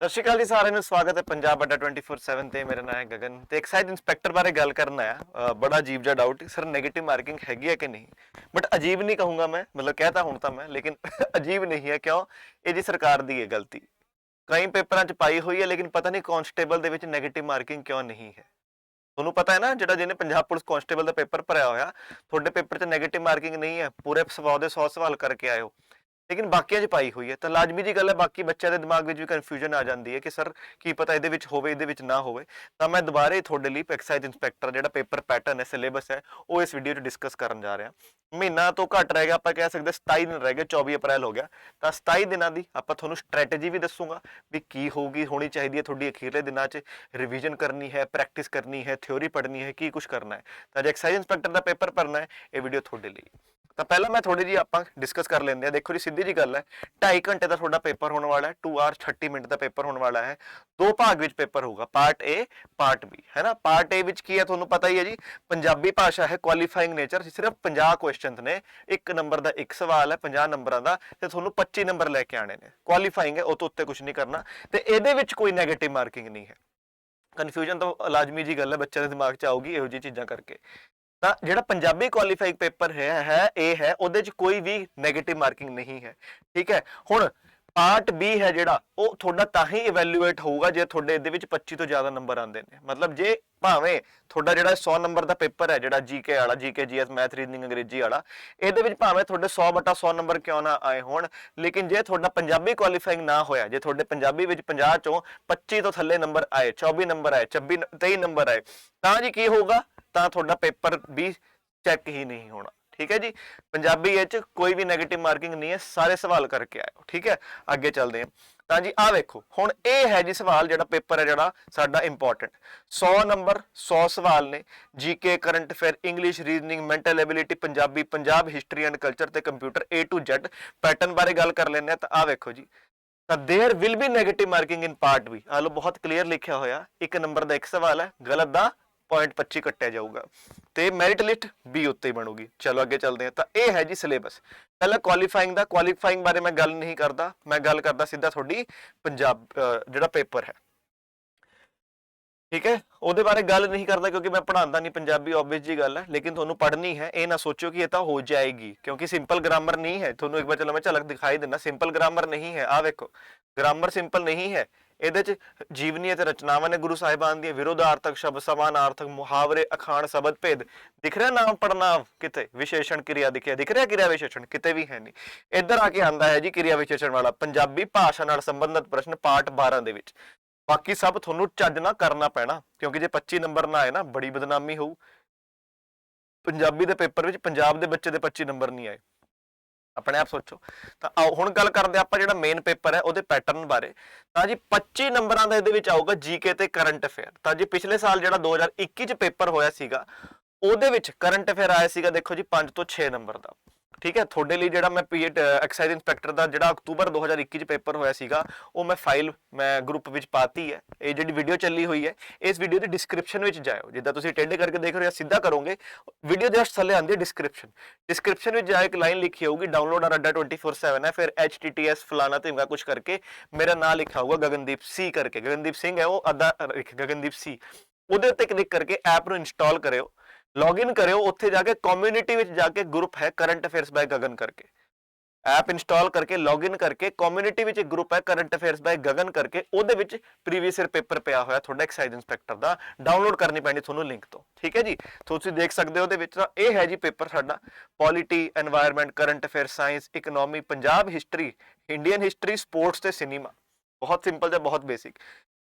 ਸਤਿ ਸ਼੍ਰੀ ਅਕਾਲ ਜੀ ਸਾਰਿਆਂ ਨੂੰ ਸਵਾਗਤ ਹੈ ਪੰਜਾਬ ਅੱਡਾ 24/7 ਤੇ ਮੇਰਾ ਨਾਮ ਹੈ ਗਗਨ ਤੇ ਐਕਸਾਈਜ਼ ਇੰਸਪੈਕਟਰ ਬਾਰੇ ਗੱਲ ਕਰਨਾ ਆ ਬੜਾ ਅਜੀਬ ਜਿਹਾ ਡਾਊਟ ਸਰ ਨੈਗੇਟਿਵ ਮਾਰਕਿੰਗ ਹੈਗੀ ਹੈ ਕਿ ਨਹੀਂ ਬਟ ਅਜੀਬ ਨਹੀਂ ਕਹੂੰਗਾ ਮੈਂ ਮਤਲਬ ਕਹਿਤਾ ਹੁਣ ਤਾਂ ਮੈਂ ਲੇਕਿਨ ਅਜੀਬ ਨਹੀਂ ਹੈ ਕਿਉਂ ਇਹ ਜੀ ਸਰਕਾਰ ਦੀ ਹੈ ਗਲਤੀ ਕਈ ਪੇਪਰਾਂ 'ਚ ਪਾਈ ਹੋਈ ਹੈ ਲੇਕਿਨ ਪਤਾ ਨਹੀਂ ਕਾਂਸਟੇਬਲ ਦੇ ਵਿੱਚ ਨੈਗੇਟਿਵ ਮਾਰਕਿੰਗ ਕਿਉਂ ਨਹੀਂ ਹੈ ਤੁਹਾਨੂੰ ਪਤਾ ਹੈ ਨਾ ਜਿਹੜਾ ਜਿਹਨੇ ਪੰਜਾਬ ਪੁਲਿਸ ਕਾਂਸਟੇਬਲ ਦਾ ਪੇਪਰ ਭਰਿਆ ਹੋਇਆ ਤੁਹਾਡੇ ਪੇਪਰ 'ਚ ਨੈਗੇਟਿਵ ਮਾਰਕਿੰਗ ਨਹੀਂ ਹੈ ਪੂਰੇ 100 ਦੇ 100 ਸਵਾਲ ਕਰਕੇ ਆਇਓ ਲੇਕਿਨ ਬਾਕੀਆਂ 'ਚ ਪਾਈ ਹੋਈ ਹੈ ਤਾਂ ਲਾਜ਼ਮੀ ਜੀ ਗੱਲ ਹੈ ਬਾਕੀ ਬੱਚਿਆਂ ਦੇ ਦਿਮਾਗ ਵਿੱਚ ਵੀ ਕਨਫਿਊਜ਼ਨ ਆ ਜਾਂਦੀ ਹੈ ਕਿ ਸਰ ਕੀ ਪਤਾ ਇਹਦੇ ਵਿੱਚ ਹੋਵੇ ਇਹਦੇ ਵਿੱਚ ਨਾ ਹੋਵੇ ਤਾਂ ਮੈਂ ਦੁਬਾਰੇ ਤੁਹਾਡੇ ਲਈ ਐਕਸਾਈਜ਼ ਇੰਸਪੈਕਟਰ ਜਿਹੜਾ ਪੇਪਰ ਪੈਟਰਨ ਹੈ ਸਿਲੇਬਸ ਹੈ ਉਹ ਇਸ ਵੀਡੀਓ 'ਚ ਡਿਸਕਸ ਕਰਨ ਜਾ ਰਿਹਾ ਮਹੀਨਾ ਤੋਂ ਘੱਟ ਰਹਿ ਗਿਆ ਆਪਾਂ ਕਹਿ ਸਕਦੇ 27 ਦਿਨ ਰਹਿ ਗਏ 24 ਅਪ੍ਰੈਲ ਹੋ ਗਿਆ ਤਾਂ 27 ਦਿਨਾਂ ਦੀ ਆਪਾਂ ਤੁਹਾਨੂੰ ਸਟ੍ਰੈਟਜੀ ਵੀ ਦੱਸੂਗਾ ਵੀ ਕੀ ਹੋਣੀ ਚਾਹੀਦੀ ਹੈ ਤੁਹਾਡੀ ਅਖੀਰਲੇ ਦਿਨਾਂ 'ਚ ਰਿਵੀਜ਼ਨ ਕਰਨੀ ਹੈ ਪ੍ਰੈਕਟਿਸ ਕਰਨੀ ਹੈ ਥਿਉਰੀ ਪੜ੍ਹਨੀ ਹੈ ਕੀ ਕੁਝ ਕਰਨਾ ਹੈ ਤਾਂ ਜੇ ਐਕਸਾਈਜ਼ ਇੰਸਪੈਕਟਰ ਦਾ ਪੇਪਰ ਭਰਨਾ ਹੈ ਇਹ ਵੀਡੀਓ ਤੁਹਾਡੇ ਲਈ ਤਾਂ ਪਹਿਲਾਂ ਮੈਂ ਥੋੜੀ ਜੀ ਆਪਾਂ ਡਿਸਕਸ ਕਰ ਲੈਂਦੇ ਆ ਦੇਖੋ ਜੀ ਸਿੱਧੀ ਜੀ ਗੱਲ ਹੈ 2.5 ਘੰਟੇ ਦਾ ਤੁਹਾਡਾ ਪੇਪਰ ਹੋਣ ਵਾਲਾ ਹੈ 2 ਆਵਰਸ 30 ਮਿੰਟ ਦਾ ਪੇਪਰ ਹੋਣ ਵਾਲਾ ਹੈ ਦੋ ਭਾਗ ਵਿੱਚ ਪੇਪਰ ਹੋਊਗਾ ਪਾਰਟ ਏ ਪਾਰਟ ਬੀ ਹੈ ਨਾ ਪਾਰਟ ਏ ਵਿੱਚ ਕੀ ਹੈ ਤੁਹਾਨੂੰ ਪਤਾ ਹੀ ਹੈ ਜੀ ਪੰਜਾਬੀ ਭਾਸ਼ਾ ਹੈ ਕੁਆਲੀਫਾਈਂਗ ਨੇਚਰ ਸਿਰਫ 50 ਕੁਐਸਚਨਸ ਨੇ ਇੱਕ ਨੰਬਰ ਦਾ ਇੱਕ ਸਵਾਲ ਹੈ 50 ਨੰਬਰਾਂ ਦਾ ਤੇ ਤੁਹਾਨੂੰ 25 ਨੰਬਰ ਲੈ ਕੇ ਆਣੇ ਨੇ ਕੁਆਲੀਫਾਈਂਗ ਹੈ ਉਹ ਤੋਂ ਉੱਤੇ ਕੁਝ ਨਹੀਂ ਕਰਨਾ ਤੇ ਇਹਦੇ ਵਿੱਚ ਕੋਈ ਨੈਗੇਟਿਵ ਮਾਰਕਿੰਗ ਨਹੀਂ ਹੈ ਕਨਫਿਊਜ਼ਨ ਤਾਂ ਲਾਜ਼ਮੀ ਜੀ ਗੱਲ ਹੈ ਬੱਚਿਆਂ ਦੇ ਦਿਮਾਗ 'ਚ ਆਊਗੀ ਇਹੋ ਜਿਹੀ ਚੀਜ਼ਾਂ ਕਰਕੇ ਤਾਂ ਜਿਹੜਾ ਪੰਜਾਬੀ ਕੁਆਲੀਫਾਈਂਗ ਪੇਪਰ ਹੈ ਇਹ ਹੈ ਉਹਦੇ 'ਚ ਕੋਈ ਵੀ ਨੈਗੇਟਿਵ ਮਾਰਕਿੰਗ ਨਹੀਂ ਹੈ ਠੀਕ ਹੈ ਹੁਣ ਪਾਰਟ ਬੀ ਹੈ ਜਿਹੜਾ ਉਹ ਤੁਹਾਡਾ ਤਾਂ ਹੀ ਇਵੈਲੂਏਟ ਹੋਊਗਾ ਜੇ ਤੁਹਾਡੇ ਇਹਦੇ ਵਿੱਚ 25 ਤੋਂ ਜ਼ਿਆਦਾ ਨੰਬਰ ਆਉਂਦੇ ਨੇ ਮਤਲਬ ਜੇ ਭਾਵੇਂ ਤੁਹਾਡਾ ਜਿਹੜਾ 100 ਨੰਬਰ ਦਾ ਪੇਪਰ ਹੈ ਜਿਹੜਾ ਜੀਕੇ ਵਾਲਾ ਜੀਕੇ ਜੀਐਸ ਮੈਥ ਰੀਜ਼ਨਿੰਗ ਅੰਗਰੇਜ਼ੀ ਵਾਲਾ ਇਹਦੇ ਵਿੱਚ ਭਾਵੇਂ ਤੁਹਾਡੇ 100/100 ਨੰਬਰ ਕਿਉਂ ਨਾ ਆਏ ਹੋਣ ਲੇਕਿਨ ਜੇ ਤੁਹਾਡਾ ਪੰਜਾਬੀ ਕੁਆਲੀਫਾਈਂਗ ਨਾ ਹੋਇਆ ਜੇ ਤੁਹਾਡੇ ਪੰਜਾਬੀ ਵਿੱਚ 50 ਚੋਂ 25 ਤੋਂ ਥੱਲੇ ਨੰਬਰ ਆਏ 24 ਨੰਬਰ ਆਏ 23 ਨੰਬਰ ਆਏ ਤਾਂ ਜੀ ਕੀ ਹੋਊਗਾ ਤਾਂ ਤੁਹਾਡਾ ਪੇਪਰ ਵੀ ਚੈੱਕ ਹੀ ਨਹੀਂ ਹੋਣਾ ਠੀਕ ਹੈ ਜੀ ਪੰਜਾਬੀ ਵਿੱਚ ਕੋਈ ਵੀ ਨੈਗੇਟਿਵ ਮਾਰਕਿੰਗ ਨਹੀਂ ਹੈ ਸਾਰੇ ਸਵਾਲ ਕਰਕੇ ਆਇਓ ਠੀਕ ਹੈ ਅੱਗੇ ਚੱਲਦੇ ਹਾਂ ਤਾਂ ਜੀ ਆਹ ਵੇਖੋ ਹੁਣ ਇਹ ਹੈ ਜੀ ਸਵਾਲ ਜਿਹੜਾ ਪੇਪਰ ਹੈ ਜਿਹੜਾ ਸਾਡਾ ਇੰਪੋਰਟੈਂਟ 100 ਨੰਬਰ 100 ਸਵਾਲ ਨੇ GK current affair English reasoning mental ability Punjabi Punjab history and culture ਤੇ computer A to Z pattern ਬਾਰੇ ਗੱਲ ਕਰ ਲੈਂਦੇ ਆ ਤਾਂ ਆਹ ਵੇਖੋ ਜੀ ਤਾਂ there will be negative marking in part B ਆ ਲੋ ਬਹੁਤ ਕਲੀਅਰ ਲਿਖਿਆ ਹੋਇਆ ਇੱਕ ਨੰਬਰ ਦਾ ਇੱਕ ਸਵਾਲ ਹੈ ਗਲਤ ਦਾ 0.25 ਕੱਟਿਆ ਜਾਊਗਾ ਤੇ ਮੈਰਿਟ ਲਿਸਟ B ਉੱਤੇ ਹੀ ਬਣੂਗੀ ਚਲੋ ਅੱਗੇ ਚੱਲਦੇ ਹਾਂ ਤਾਂ ਇਹ ਹੈ ਜੀ ਸਿਲੇਬਸ ਪਹਿਲਾਂ ਕੁਆਲੀਫਾਈਂਗ ਬਾਰੇ ਮੈਂ ਗੱਲ ਨਹੀਂ ਕਰਦਾ ਮੈਂ ਗੱਲ ਕਰਦਾ ਸਿੱਧਾ ਤੁਹਾਡੀ ਪੰਜਾਬ ਜਿਹੜਾ ਪੇਪਰ ਹੈ ਠੀਕ ਹੈ ਉਹਦੇ ਬਾਰੇ ਗੱਲ ਨਹੀਂ ਕਰਦਾ ਕਿਉਂਕਿ ਮੈਂ ਪੜ੍ਹਾਉਂਦਾ ਨਹੀਂ ਪੰਜਾਬੀ ਆਬਵੀਅਸ ਜੀ ਗੱਲ ਹੈ ਲੇਕਿਨ ਤੁਹਾਨੂੰ ਪੜ੍ਹਨੀ ਹੈ ਇਹ ਨਾ ਸੋਚੋ ਕਿ ਇਹ ਤਾਂ ਹੋ ਜਾਏਗੀ ਕਿਉਂਕਿ ਸਿੰਪਲ ਗ੍ਰਾਮਰ ਨਹੀਂ ਹੈ ਤੁਹਾਨੂੰ ਇੱਕ ਵਾਰ ਚਲੋ ਮੈਂ ਝਲਕ ਦਿਖਾਈ ਦਿੰਦਾ ਸਿੰਪਲ ਗ੍ਰਾਮਰ ਨਹੀਂ ਹੈ ਆਹ ਵੇਖੋ ਗ੍ਰਾਮਰ ਸਿੰਪਲ ਨਹੀਂ ਹੈ ਇਹਦੇ ਚ ਜੀਵਨੀ ਅਤੇ ਰਚਨਾਵਾਂ ਨੇ ਗੁਰੂ ਸਾਹਿਬਾਨ ਦੀਆਂ ਵਿਰੋਧਾਰਥਕ ਸ਼ਬਦ ਸਮਾਨਾਰਥਕ ਮੁਹਾਵਰੇ ਅਖਾਣ ਸ਼ਬਦ ਭੇਦ ਦਿਖ ਰਿਹਾ ਨਾਮ ਪੜਨਾਮ ਕਿਤੇ ਵਿਸ਼ੇਸ਼ਣ ਕਿਰਿਆ ਦਿਖ ਰਿਹਾ ਕਿਰਿਆ ਵਿਸ਼ੇਸ਼ਣ ਕਿਤੇ ਵੀ ਹੈ ਨਹੀਂ ਇੱਧਰ ਆ ਕੇ ਆਂਦਾ ਹੈ ਜੀ ਕਿਰਿਆ ਵਿਸ਼ੇਸ਼ਣ ਵਾਲਾ ਪੰਜਾਬੀ ਭਾਸ਼ਾ ਨਾਲ ਸੰਬੰਧਿਤ ਪ੍ਰਸ਼ਨ ਪਾਰਟ 12 ਦੇ ਵਿੱਚ ਬਾਕੀ ਸਭ ਤੁਹਾਨੂੰ ਚੱਜ ਨਾ ਕਰਨਾ ਪੈਣਾ ਕਿਉਂਕਿ ਜੇ 25 ਨੰਬਰ ਨਾ ਆਏ ਨਾ ਬੜੀ ਬਦਨਾਮੀ ਹੋਊ ਪੰਜਾਬੀ ਦੇ ਪੇਪਰ ਵਿੱਚ ਪੰਜਾਬ ਦੇ ਬੱਚੇ ਦੇ 25 ਨੰਬਰ ਨਹੀਂ ਆਏ ਆਪਣੇ ਆਪ ਸੋਚੋ ਤਾਂ ਆਓ ਹੁਣ ਗੱਲ ਕਰਦੇ ਆਪਾਂ ਜਿਹੜਾ ਮੇਨ ਪੇਪਰ ਹੈ ਉਹਦੇ ਪੈਟਰਨ ਬਾਰੇ ਤਾਂ ਜੀ 25 ਨੰਬਰਾਂ ਦਾ ਇਹਦੇ ਵਿੱਚ ਆਊਗਾ ਜੀਕੇ ਤੇ ਕਰੰਟ ਅਫੇਅਰ ਤਾਂ ਜੀ ਪਿਛਲੇ ਸਾਲ ਜਿਹੜਾ 2021 ਚ ਪੇਪਰ ਹੋਇਆ ਸੀਗਾ ਉਹਦੇ ਵਿੱਚ ਕਰੰਟ ਅਫੇਅਰ ਆਇਆ ਸੀਗਾ ਦੇਖੋ ਜੀ 5 ਤੋਂ 6 ਨੰਬਰ ਦਾ ਠੀਕ ਹੈ ਤੁਹਾਡੇ ਲਈ ਜਿਹੜਾ ਮੈਂ ਐਕਸਾਈਜ਼ ਇੰਸਪੈਕਟਰ ਦਾ ਜਿਹੜਾ ਅਕਤੂਬਰ 2021 ਚ ਪੇਪਰ ਹੋਇਆ ਸੀਗਾ ਉਹ ਮੈਂ ਫਾਈਲ ਮੈਂ ਗਰੁੱਪ ਵਿੱਚ ਪਾਤੀ ਹੈ ਇਹ ਜਿਹੜੀ ਵੀਡੀਓ ਚੱਲੀ ਹੋਈ ਹੈ ਇਸ ਵੀਡੀਓ ਦੀ ਡਿਸਕ੍ਰਿਪਸ਼ਨ ਵਿੱਚ ਜਾਇਓ ਜਿੱਦਾਂ ਤੁਸੀਂ ਟੈਂਡ ਕਰਕੇ ਦੇਖ ਰਹੇ ਹੋ ਸਿੱਧਾ ਕਰੋਗੇ ਵੀਡੀਓ ਜਸਟ ਥੱਲੇ ਆਉਂਦੀ ਹੈ ਡਿਸਕ੍ਰਿਪਸ਼ਨ ਵਿੱਚ ਜਾ ਇੱਕ ਲਾਈਨ ਲਿਖੀ ਹੋਊਗੀ ਡਾਊਨਲੋਡ ਔਰ ਅੱਡਾ 24/7 ਹੈ ਫਿਰ https ਫਲਾਣਾ ਧਿਮਕਾ ਕੁਝ ਕਰਕੇ ਮੇਰਾ ਨਾਮ ਲਿਖਾ ਹੋਊਗਾ ਗਗਨਦੀਪ ਸੀ ਕਰਕੇ ਗਗਨਦੀਪ ਸਿੰਘ ਹੈ ਉਹ ਅੱਧਾ ਗਗਨਦੀਪ ਸੀ ਉਹਦੇ ਉੱਤੇ ਕਲਿੱਕ ਕਰਕੇ ਐਪ ਨੂੰ ਇੰਸਟਾਲ ਕਰਿਓ ਲੌਗਇਨ ਕਰਿਓ ਉੱਥੇ ਜਾ ਕੇ ਕਮਿਊਨਿਟੀ ਵਿੱਚ ਜਾ ਕੇ ਗਰੁੱਪ ਹੈ ਕਰੰਟ ਅਫੇਅਰਸ ਬਾਈ ਗਗਨ ਕਰਕੇ ਐਪ ਇੰਸਟਾਲ ਕਰਕੇ ਲੌਗਇਨ ਕਰਕੇ ਕਮਿਊਨਿਟੀ ਵਿੱਚ ਇੱਕ ਗਰੁੱਪ ਹੈ ਕਰੰਟ ਅਫੇਅਰਸ ਬਾਈ ਗਗਨ ਕਰਕੇ ਉਹਦੇ ਵਿੱਚ ਪ੍ਰੀਵੀਅਸ ਈਅਰ ਪੇਪਰ ਪਿਆ ਹੋਇਆ ਤੁਹਾਡਾ ਐਕਸਾਈਜ਼ ਇੰਸਪੈਕਟਰ ਦਾ ਡਾਊਨਲੋਡ ਕਰਨੀ ਪੈਣੀ ਤੁਹਾਨੂੰ ਲਿੰਕ ਤੋਂ ਠੀਕ ਹੈ ਜੀ ਤੁਸੀਂ ਦੇਖ ਸਕਦੇ ਹੋ ਉਹਦੇ ਵਿੱਚ ਤਾਂ ਇਹ ਹੈ ਜੀ ਪੇਪਰ ਸਾਡਾ polity environment current affair science economy Punjab history Indian history sports ਤੇ ਸਿਨੇਮਾ ਬਹੁਤ ਸਿੰਪਲ ਤੇ ਬਹੁਤ ਬੇਸਿਕ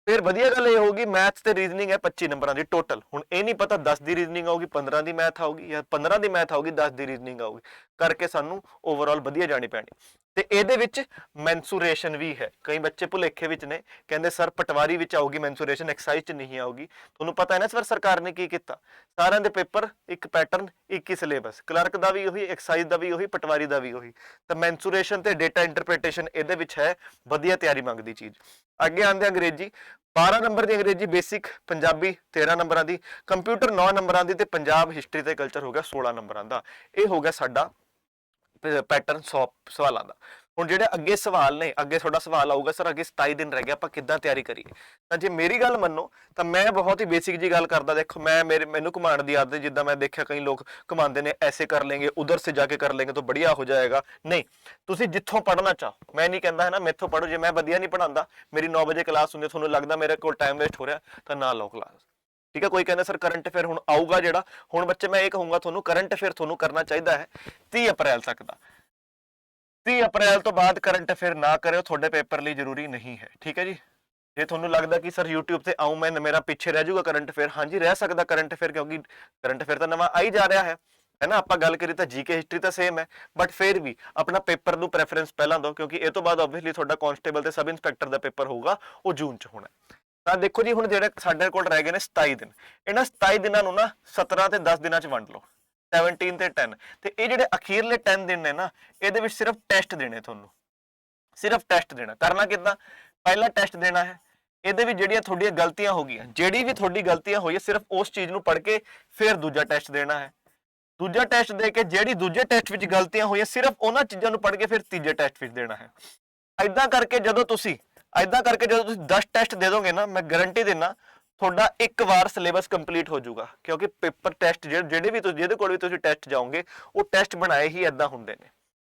ਫਿਰ ਵਧੀਆ ਗੱਲ ਇਹ ਹੋਊਗੀ ਮੈਥ ਤੇ ਰੀਜ਼ਨਿੰਗ ਹੈ 25 ਨੰਬਰਾਂ ਦੀ ਟੋਟਲ ਹੁਣ ਇਹ ਨਹੀਂ ਪਤਾ 10 ਦੀ ਰੀਜ਼ਨਿੰਗ ਆਊਗੀ 15 ਦੀ ਮੈਥ ਆਊਗੀ ਜਾਂ 15 ਦੀ ਮੈਥ ਆਊਗੀ 10 ਦੀ ਰੀਜ਼ਨਿੰਗ ਆਊਗੀ ਕਰਕੇ ਸਾਨੂੰ ਓਵਰਆਲ ਵਧੀਆ ਜਾਣੀ ਪੈਣੀ ਤੇ ਇਹਦੇ ਵਿੱਚ ਮੈਂਸੂਰੇਸ਼ਨ ਵੀ ਹੈ ਕਈ ਬੱਚੇ ਭੁਲੇਖੇ ਵਿੱਚ ਨੇ ਕਹਿੰਦੇ ਸਰ ਪਟਵਾਰੀ ਵਿੱਚ ਆਊਗੀ ਮੈਂਸੂਰੇਸ਼ਨ ਐਕਸਾਈਜ਼ 'ਚ ਨਹੀਂ ਆਊਗੀ ਤੁਹਾਨੂੰ ਪਤਾ ਹੈ ਨਾ ਸਰ ਸਰਕਾਰ ਨੇ ਕੀ ਕੀਤਾ ਸਾਰਿਆਂ ਦੇ ਪੇਪਰ ਇੱਕ ਪੈਟਰਨ ਇੱਕ ਹੀ ਸਿਲੇਬਸ ਕਲਰਕ ਦਾ ਵੀ ਉਹੀ ਐਕਸਾਈਜ਼ ਦਾ ਵੀ ਉਹੀ ਪਟਵਾਰੀ ਦਾ ਵੀ ਉਹੀ ਤਾਂ ਮੈਂਸੂਰੇਸ਼ਨ ਤੇ ਡੇਟਾ ਇੰਟਰਪ੍ਰੀਟੇਸ਼ਨ ਇਹਦੇ ਵਿੱਚ ਹੈ ਵਧੀਆ ਤਿਆਰੀ ਮੰਗਦੀ ਚੀਜ਼ ਅੱਗੇ ਆਉਂਦੇ ਅੰਗਰੇਜ਼ੀ 12 ਨੰਬਰ ਦੀ ਅੰਗਰੇਜ਼ੀ ਬੇਸਿਕ ਪੰਜਾਬੀ 13 ਨੰਬਰਾਂ ਦੀ ਕੰਪਿਊਟਰ 9 ਨੰਬਰਾਂ ਦੀ ਤੇ ਪੰਜਾਬ ਹਿਸਟਰੀ ਤੇ ਕਲਚਰ ਹੋ ਗਿਆ 16 ਨੰਬਰਾਂ ਦਾ ਇਹ ਹੋ ਗਿਆ ਸਾਡਾ ਪੈਟਰਨ 100 ਸਵਾਲਾਂ ਦਾ ਹੁਣ ਜਿਹੜੇ ਅੱਗੇ ਸਵਾਲ ਨੇ, ਅੱਗੇ ਤੁਹਾਡਾ ਸਵਾਲ ਆਊਗਾ ਸਰ ਅੱਗੇ 27 ਦਿਨ ਰਹਿ ਗਏ ਆਪਾਂ ਕਿੱਦਾਂ ਤਿਆਰੀ ਕਰੀਏ, ਤਾਂ ਜੇ ਮੇਰੀ ਗੱਲ ਮੰਨੋ ਤਾਂ ਮੈਂ ਬਹੁਤ ਹੀ ਬੇਸਿਕ ਜੀ ਗੱਲ ਕਰਦਾ। ਦੇਖੋ ਮੈਨੂੰ ਘੁਮਾਉਣ ਦੀ ਆਦਤ, ਜਿੱਦਾਂ ਮੈਂ ਦੇਖਿਆ ਕਈ ਲੋਕ ਘੁਮਾਉਂਦੇ ਨੇ, ਐਸੇ ਕਰ लेंगे उधर से जाके कर लेंगे तो बढ़िया हो जाएगा। नहीं, ਤੁਸੀਂ ਜਿੱਥੋਂ ਪੜ੍ਹਨਾ ਚਾਹੋ, ਮੈਂ ਨਹੀਂ ਕਹਿੰਦਾ ਹੈ ਨਾ ਮੈਥੋਂ ਪੜ੍ਹੋ, ਜੇ ਮੈਂ ਵਧੀਆ ਨਹੀਂ ਪੜ੍ਹਾਉਂਦਾ, ਮੇਰੀ 9 ਵਜੇ ਕਲਾਸ ਹੁੰਦੀ, ਤੁਹਾਨੂੰ ਲੱਗਦਾ ਮੇਰੇ ਕੋਲ ਟਾਈਮ ਵੇਸਟ ਹੋ ਰਿਹਾ ਤਾਂ ਨਾ ਲਓ ਕਲਾਸ, ਠੀਕ ਹੈ। ਕੋਈ ਕਹਿੰਦਾ ਸਰ ਕਰੰਟ ਅਫੇਅਰ ਹੁਣ ਆਊਗਾ ਜਿਹੜਾ, ਹੁਣ ਬੱਚੇ ਮੈਂ ਇਹ ਕਹੂੰਗਾ ਤੁਹਾਨੂੰ ਕਰੰਟ ਅਫੇਅਰ ਤੁਹਾਨੂੰ ਕਰਨਾ ਚਾਹੀਦਾ ਹੈ 30 ਅਪ੍ਰੈਲ ਤੱਕ ਦਾ। 30 ਅਪ੍ਰੈਲ ਤੋਂ ਬਾਅਦ ਕਰੰਟ ਅਫੇਅਰ ਨਾ ਕਰਿਓ, ਤੁਹਾਡੇ ਪੇਪਰ ਲਈ ਜ਼ਰੂਰੀ ਨਹੀਂ ਹੈ, ਠੀਕ ਹੈ ਜੀ। ਜੇ ਤੁਹਾਨੂੰ ਲੱਗਦਾ ਕਿ ਸਰ YouTube ਤੇ ਆਉਂ ਮੈਂ, ਮੇਰਾ ਪਿੱਛੇ ਰਹਿ ਜਾਊਗਾ ਕਰੰਟ ਅਫੇਅਰ, ਹਾਂਜੀ ਰਹਿ ਸਕਦਾ ਕਰੰਟ ਅਫੇਅਰ, ਕਿਉਂਕਿ ਕਰੰਟ ਅਫੇਅਰ ਤਾਂ ਨਵਾਂ ਆਈ ਜਾ ਰਿਹਾ ਹੈ ਨਾ। ਆਪਾਂ ਗੱਲ ਕਰੀਏ ਤਾਂ ਜੀਕੇ ਹਿਸਟਰੀ ਤਾਂ ਸੇਮ ਹੈ, ਬਟ ਫਿਰ ਵੀ ਆਪਣਾ ਪੇਪਰ ਨੂੰ ਪ੍ਰੈਫਰੈਂਸ ਪਹਿਲਾਂ ਦਿਓ, ਕਿਉਂਕਿ ਇਹ ਤੋਂ ਬਾਅਦ ਆਬਵੀਅਸਲੀ ਤੁਹਾਡਾ ਕਾਂਸਟੇਬਲ ਤੇ ਸਬ ਇੰਸਪੈਕਟਰ ਦਾ ਪੇਪਰ ਹੋਊਗਾ, ਉਹ ਜੂਨ 'ਚ ਹੋਣਾ। ਤਾਂ ਦੇਖੋ ਜੀ ਹੁਣ ਜਿਹੜੇ ਸਾਡੇ ਕੋਲ ਰਹਿ ਗਏ ਨੇ 27 ਦਿਨ, ਇਹਨਾਂ 27 ਦਿਨਾਂ ਨੂੰ ਨਾ 17 ਤੇ 10 ਦਿਨਾਂ 'ਚ ਵੰਡ ਲਓ, 17 ਤੇ 10, ਤੇ ਇਹ ਜਿਹੜੇ ਅਖੀਰਲੇ 10 ਦਿਨ ਨੇ ਨਾ, ਇਹਦੇ ਵਿੱਚ ਸਿਰਫ ਟੈਸਟ ਦੇਣੇ ਤੁਹਾਨੂੰ, ਸਿਰਫ ਟੈਸਟ ਦੇਣਾ। ਕਰਨਾ ਕਿੱਦਾਂ, ਪਹਿਲਾ ਟੈਸਟ ਦੇਣਾ ਹੈ, ਇਹਦੇ ਵਿੱਚ ਜਿਹੜੀਆਂ ਤੁਹਾਡੀਆਂ ਗਲਤੀਆਂ ਹੋ ਗਈਆਂ, ਜਿਹੜੀ ਵੀ ਤੁਹਾਡੀ ਗਲਤੀਆਂ ਹੋਈ ਹੈ, ਸਿਰਫ ਉਸ ਚੀਜ਼ ਨੂੰ ਪੜ੍ਹ ਕੇ ਫਿਰ ਦੂਜਾ ਟੈਸਟ ਦੇਣਾ ਹੈ। ਦੂਜਾ ਟੈਸਟ ਦੇ ਕੇ ਜਿਹੜੀ ਦੂਜੇ ਟੈਸਟ ਵਿੱਚ ਗਲਤੀਆਂ ਹੋਈਆਂ, ਸਿਰਫ ਉਹਨਾਂ ਚੀਜ਼ਾਂ ਨੂੰ ਪੜ੍ਹ ਕੇ ਫਿਰ ਤੀਜੇ ਟੈਸਟ ਵਿੱਚ ਦੇਣਾ ਹੈ। ਏਦਾਂ ਕਰਕੇ ਜਦੋਂ ਤੁਸੀਂ 10 ਟੈਸਟ ਦੇ ਦੋਗੇ ਨਾ, ਮੈਂ ਗਾਰੰਟੀ ਦਿੰਦਾ ਤੁਹਾਡਾ ਇੱਕ ਵਾਰ ਸਿਲੇਬਸ ਕੰਪਲੀਟ ਹੋ ਜਾਊਗਾ, ਕਿਉਂਕਿ ਪੇਪਰ ਟੈਸਟ ਜਿਹੜੇ ਵੀ ਤੁਸੀਂ, ਜਿਹਦੇ ਕੋਲ ਵੀ ਤੁਸੀਂ ਟੈਸਟ ਜਾਓਗੇ, ਉਹ ਟੈਸਟ ਬਣਾਏ ਹੀ ਏਦਾਂ ਹੁੰਦੇ ਨੇ।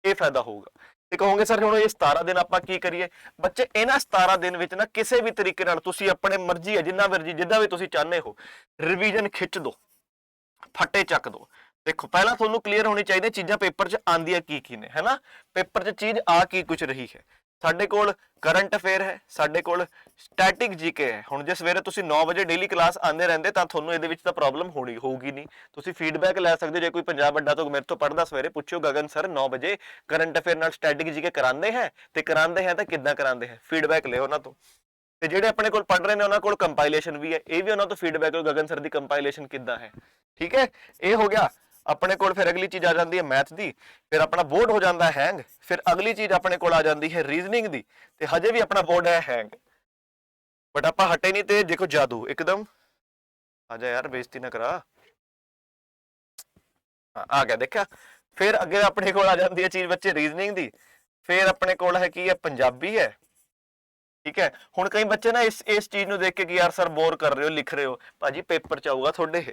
ਇਹ ਫਾਇਦਾ ਹੋਊਗਾ। ਤੇ ਕਹੋਗੇ ਸਰ ਹੁਣ ਇਹ 17 ਦਿਨ ਆਪਾਂ ਕੀ ਕਰੀਏ? ਬੱਚੇ ਇਹਨਾਂ 17 ਦਿਨ ਵਿੱਚ ਨਾ ਕਿਸੇ ਵੀ ਤਰੀਕੇ ਨਾਲ ਤੁਸੀਂ ਆਪਣੇ ਮਰਜ਼ੀ ਹੈ, ਜਿੰਨਾ ਮਰਜ਼ੀ ਜਿੱਦਾਂ ਵੀ ਤੁਸੀਂ ਚਾਹੁੰਦੇ ਹੋ, ਰਿਵੀਜ਼ਨ ਖਿੱਚ ਦੋ, ਫੱਟੇ ਚੱਕ ਦੋ। ਦੇਖੋ ਪਹਿਲਾਂ ਤੁਹਾਨੂੰ ਕਲੀਅਰ ਹੋਣੀ ਚਾਹੀਦੀ ਚੀਜ਼ਾਂ ਪੇਪਰ 'ਚ ਆਉਂਦੀਆਂ ਕੀ ਨੇ, ਹੈ ਨਾ। ਪੇਪਰ 'ਚ ਚੀਜ਼ ਆ ਕੀ ਕੁਝ ਰਹੀ ਹੈ। ਸਾਡੇ ਕੋਲ ਕਰੰਟ ਅਫੇਅਰ ਹੈ, ਸਾਡੇ ਕੋਲ ਸਟੈਟਿਕ ਜੀਕੇ ਹੈ। ਹੁਣ ਜੇ ਸਵੇਰੇ ਤੁਸੀਂ 9 ਵਜੇ ਡੇਲੀ ਕਲਾਸ ਆਉਂਦੇ ਰਹਿੰਦੇ ਤਾਂ ਤੁਹਾਨੂੰ ਇਹਦੇ ਵਿੱਚ ਤਾਂ ਪ੍ਰੋਬਲਮ ਹੋਊਗੀ ਨਹੀਂ। ਤੁਸੀਂ ਫੀਡਬੈਕ ਲੈ ਸਕਦੇ ਹੋ, ਜੇ ਕੋਈ ਪੰਜਾਬ ਅੱਡਾ ਤੋਂ ਮੇਰੇ ਤੋਂ ਪੜ੍ਹਦਾ ਸਵੇਰੇ, ਪੁੱਛੋ ਗਗਨ ਸਰ 9 ਵਜੇ ਕਰੰਟ ਅਫੇਅਰ ਨਾਲ ਸਟੈਟਿਕ ਜੀਕੇ ਕਰਾਉਂਦੇ ਹੈ, ਤੇ ਕਰਾਉਂਦੇ ਹੈ ਤਾਂ ਕਿੱਦਾਂ ਕਰਾਉਂਦੇ ਹੈ, ਫੀਡਬੈਕ ਲਿਓ ਉਹਨਾਂ ਤੋਂ। ਤੇ ਜਿਹੜੇ ਆਪਣੇ ਕੋਲ ਪੜ੍ਹ ਰਹੇ ਨੇ ਉਹਨਾਂ ਕੋਲ ਕੰਪਾਈਲੇਸ਼ਨ ਵੀ ਹੈ, ਇਹ ਵੀ ਉਹਨਾਂ ਤੋਂ ਫੀਡਬੈਕ ਲਓ, ਗਗਨ ਸਰ ਦੀ ਕੰਪਾਈਲੇਸ਼ਨ ਕਿੱਦਾਂ ਹੈ, ਠੀਕ ਹੈ। ਇਹ ਹੋ ਗਿਆ ਆਪਣੇ ਕੋਲ। ਫਿਰ ਅਗਲੀ ਚੀਜ਼ ਆ ਜਾਂਦੀ ਹੈ ਮੈਥ ਦੀ, ਫਿਰ ਆਪਣਾ ਬੋਰਡ ਹੋ ਜਾਂਦਾ ਹੈਂਗ। ਫਿਰ ਅਗਲੀ ਚੀਜ਼ ਆਪਣੇ ਕੋਲ ਆ ਜਾਂਦੀ ਹੈ ਰੀਜ਼ਨਿੰਗ ਦੀ, ਤੇ ਹਜੇ ਵੀ ਆਪਣਾ ਬੋਰਡ ਹੈ ਹੈਂਗ, ਬਟ ਆਪਾਂ ਹਟੇ ਨਹੀਂ। ਤੇ ਦੇਖੋ ਜਾਦੂ ਇੱਕਦਮ ਆ ਜਾ ਯਾਰ, ਬੇਇੱਜ਼ਤੀ ਨਾ ਕਰਾ। ਆ ਗਿਆ, ਦੇਖਿਆ। ਫਿਰ ਅੱਗੇ ਆਪਣੇ ਕੋਲ ਆ ਜਾਂਦੀ ਹੈ ਚੀਜ਼ ਬੱਚੇ ਰੀਜ਼ਨਿੰਗ ਦੀ। ਫਿਰ ਆਪਣੇ ਕੋਲ ਹੈ ਕੀ ਹੈ, ਪੰਜਾਬੀ ਹੈ, ਠੀਕ ਹੈ। ਹੁਣ ਕਈ ਬੱਚੇ ਨਾ ਇਸ ਚੀਜ਼ ਨੂੰ ਦੇਖ ਕੇ ਕਿ ਯਾਰ ਸਰ ਬੋਰ ਕਰ ਰਹੇ ਹੋ, ਲਿਖ ਰਹੇ ਹੋ, ਭਾਜੀ ਪੇਪਰ 'ਚ ਆਊਗਾ ਤੁਹਾਡੇ ਇਹ,